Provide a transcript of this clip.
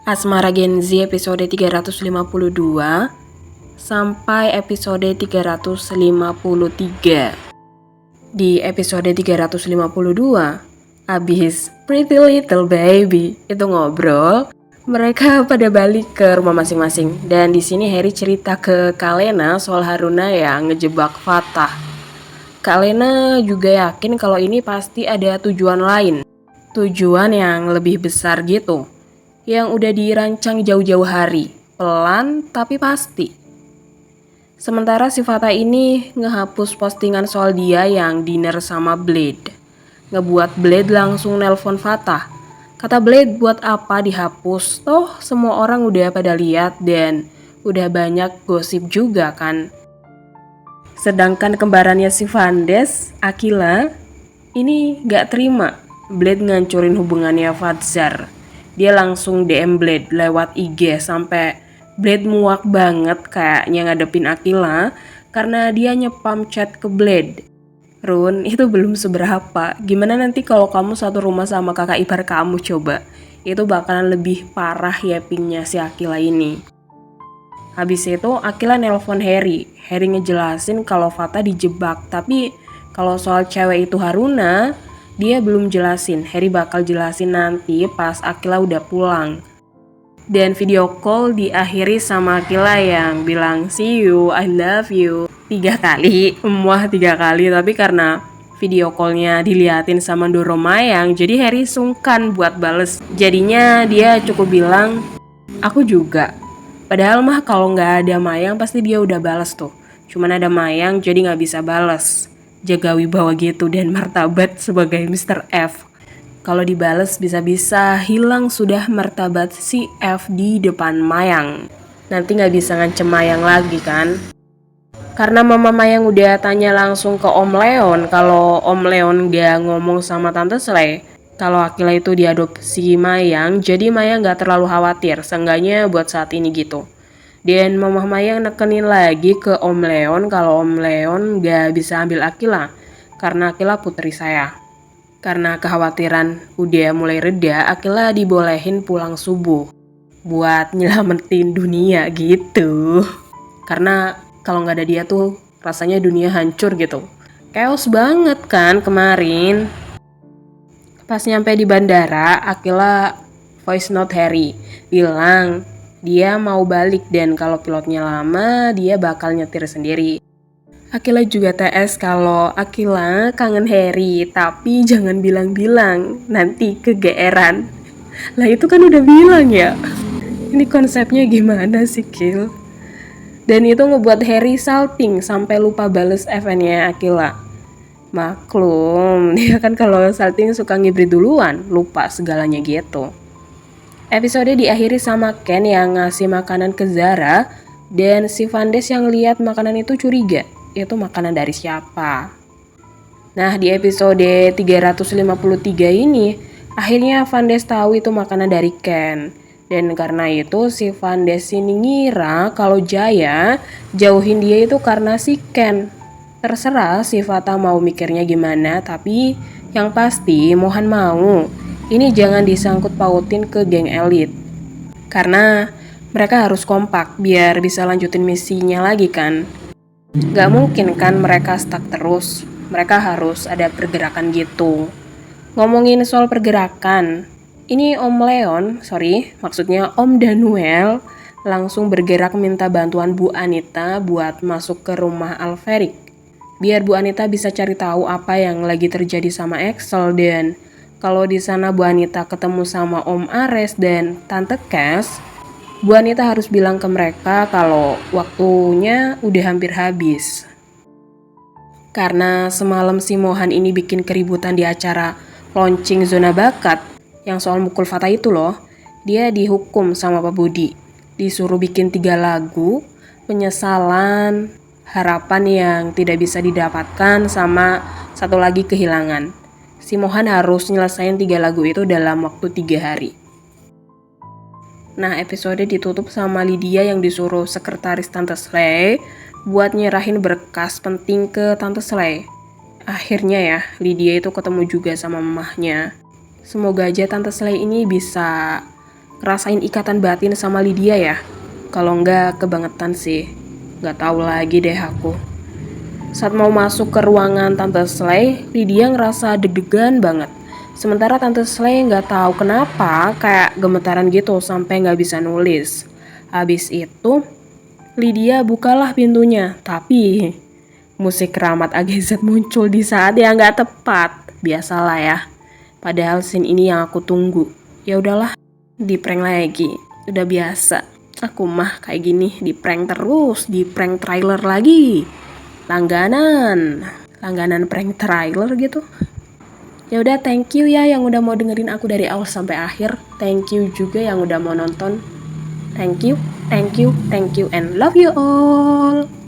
Asmara Gen Z episode 352 sampai episode 353. Di episode 352, abis Pretty Little Baby itu ngobrol, mereka pada balik ke rumah masing-masing. Dan di sini Harry cerita ke Kalena soal Haruna yang ngejebak Fatah. Kalena juga yakin kalau ini pasti ada tujuan lain, tujuan yang lebih besar gitu, yang udah dirancang jauh-jauh hari, pelan tapi pasti. Sementara si Fatah ini ngehapus postingan soal dia yang dinner sama Blade. Ngebuat Blade langsung nelpon Fatah. Kata Blade, buat apa dihapus? Toh semua orang udah pada lihat dan udah banyak gosip juga kan. Sedangkan kembarannya si Vandes, Akila, ini gak terima Blade ngancurin hubungannya Fatzar. Dia langsung DM Blade lewat IG sampai Blade muak banget kayaknya ngadepin Akila karena dia nyepam chat ke Blade. Run, itu belum seberapa. Gimana nanti kalau kamu satu rumah sama kakak ipar kamu coba? Itu bakalan lebih parah yappingnya si Akila ini. Habis itu Akila nelpon Harry. Harry ngejelasin kalau Fatah dijebak, tapi kalau soal cewek itu Haruna, dia belum jelasin. Harry bakal jelasin nanti pas Akila udah pulang. Dan video call diakhiri sama Akila yang bilang see you, I love you 3 kali, 3 kali. Tapi karena video callnya diliatin sama Doro Mayang, jadi Harry sungkan buat bales. Jadinya dia cukup bilang aku juga. Padahal mah kalau nggak ada Mayang pasti dia udah balas tuh. Cuman ada Mayang jadi nggak bisa balas. Jaga wibawa gitu dan martabat sebagai Mr. F. Kalau dibales bisa-bisa hilang sudah martabat si F di depan Mayang. Nanti nggak bisa ngancem Mayang lagi kan? Karena Mama Mayang udah tanya langsung ke Om Leon kalau Om Leon nggak ngomong sama Tante Slay kalau Akila itu diadopsi Mayang, jadi Mayang nggak terlalu khawatir, seenggaknya buat saat ini gitu. Dan Mama Mayang nekenin lagi ke Om Leon kalau Om Leon nggak bisa ambil Akila karena Akila putri saya. Karena kekhawatiran udah mulai reda, Akila dibolehin pulang subuh buat nyelamatin dunia gitu. Karena kalau nggak ada dia tuh rasanya dunia hancur gitu. Chaos banget kan kemarin. Pas nyampe di bandara, Akila voice note Harry bilang dia mau balik dan kalau pilotnya lama dia bakal nyetir sendiri. Akila juga TS kalau Akila kangen Harry, tapi jangan bilang-bilang, nanti kegeeran. Lah itu kan udah bilang ya. Ini konsepnya gimana sih, Kil? Dan itu ngebuat Harry salting sampai lupa bales FN-nya Akila. Maklum, dia kan kalau salting suka ngibrit duluan, lupa segalanya gitu. Episode diakhiri sama Ken yang ngasih makanan ke Zara dan si Vandes yang lihat makanan itu curiga. Itu makanan dari siapa? Nah, di episode 353 ini, akhirnya Vandes tahu itu makanan dari Ken. Dan karena itu si Vandes ini ngira kalau Jaya jauhin dia itu karena si Ken. Terserah si Fatah mau mikirnya gimana, tapi yang pasti Mohan mau. Ini jangan disangkut pautin ke geng elit. Karena mereka harus kompak biar bisa lanjutin misinya lagi kan. Gak mungkin kan mereka stuck terus. Mereka harus ada pergerakan gitu. Ngomongin soal pergerakan, ini maksudnya Om Daniel langsung bergerak minta bantuan Bu Anita buat masuk ke rumah Alverik. Biar Bu Anita bisa cari tahu apa yang lagi terjadi sama Axel dan kalau di sana Bu Anita ketemu sama Om Ares dan Tante Cass, Bu Anita harus bilang ke mereka kalau waktunya udah hampir habis. Karena semalam si Mohan ini bikin keributan di acara launching zona bakat yang soal mukul Fatah itu loh, dia dihukum sama Pak Budi. Disuruh bikin 3 lagu, penyesalan, harapan yang tidak bisa didapatkan, sama satu lagi kehilangan. Si Mohan harus nyelesain 3 lagu itu dalam waktu 3 hari. Nah, episode ditutup sama Lydia yang disuruh sekretaris Tante Slay buat nyerahin berkas penting ke Tante Slay. Akhirnya ya, Lydia itu ketemu juga sama mamahnya. Semoga aja Tante Slay ini bisa ngerasain ikatan batin sama Lydia ya? Kalau enggak kebangetan sih. Nggak tahu lagi deh aku. Saat mau masuk ke ruangan Tante Slay, Lydia ngerasa deg-degan banget. Sementara Tante Slay nggak tahu kenapa kayak gemetaran gitu sampai nggak bisa nulis. Habis itu, Lydia bukalah pintunya, tapi musik keramat AGZ muncul di saat yang nggak tepat. Biasalah ya. Padahal scene ini yang aku tunggu. Ya udahlah, di prank lagi. Udah biasa. Aku mah kayak gini, di prank terus, di prank trailer lagi. Langganan prank trailer gitu. Ya udah, thank you ya yang udah mau dengerin aku dari awal sampai akhir. Thank you juga yang udah mau nonton. Thank you, and love you all.